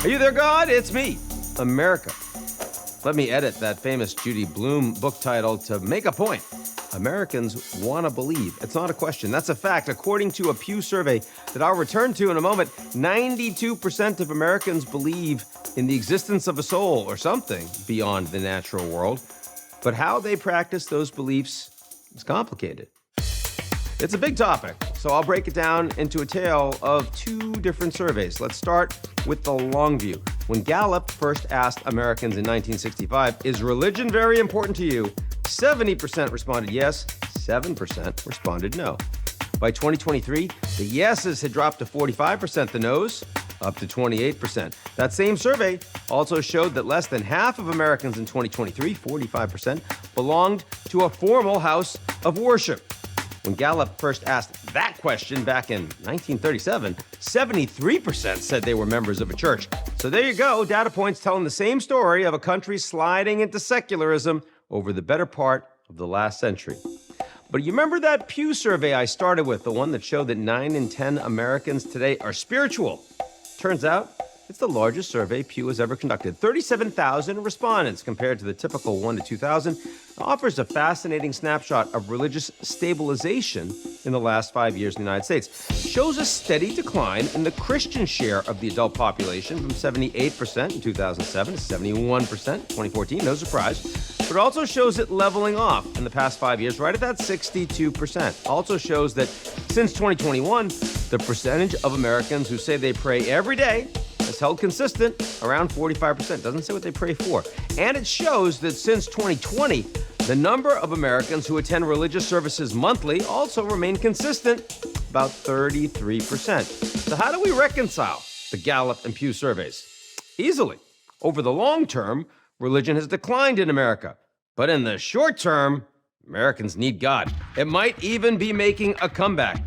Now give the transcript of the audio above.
Are you there, God? It's me, America. Let me edit that famous Judy Blume book title to make a point. Americans want to believe. It's not a question. That's a fact. According to a Pew survey that I'll return to in a moment, 92% of Americans believe in the existence of a soul or something beyond the natural world. But how they practice those beliefs is complicated. It's a big topic, so I'll break it down into a tale of two different surveys. Let's start with the long view. When Gallup first asked Americans in 1965, is religion very important to you? 70% responded yes, 7% responded no. By 2023, the yeses had dropped to 45%, the nos up to 28%. That same survey also showed that less than half of Americans in 2023, 45%, belonged to a formal house of worship. When Gallup first asked that question back in 1937, 73% said they were members of a church. So there you go, data points telling the same story of a country sliding into secularism over the better part of the last century. But you remember that Pew survey I started with, the one that showed that 9 in 10 Americans today are spiritual? Turns out, it's the largest survey Pew has ever conducted. 37,000 respondents compared to the typical 1 to 2,000. Offers a fascinating snapshot of religious stabilization in the last 5 years in the United States. Shows a steady decline in the Christian share of the adult population from 78% in 2007 to 71% in 2014, no surprise. But it also shows it leveling off in the past 5 years, right at that 62%. Also shows that since 2021, the percentage of Americans who say they pray every day has held consistent around 45%. Doesn't say what they pray for. And it shows that since 2020, the number of Americans who attend religious services monthly also remained consistent, about 33%. So how do we reconcile the Gallup and Pew surveys? Easily. Over the long term, religion has declined in America. But in the short term, Americans need God. It might even be making a comeback.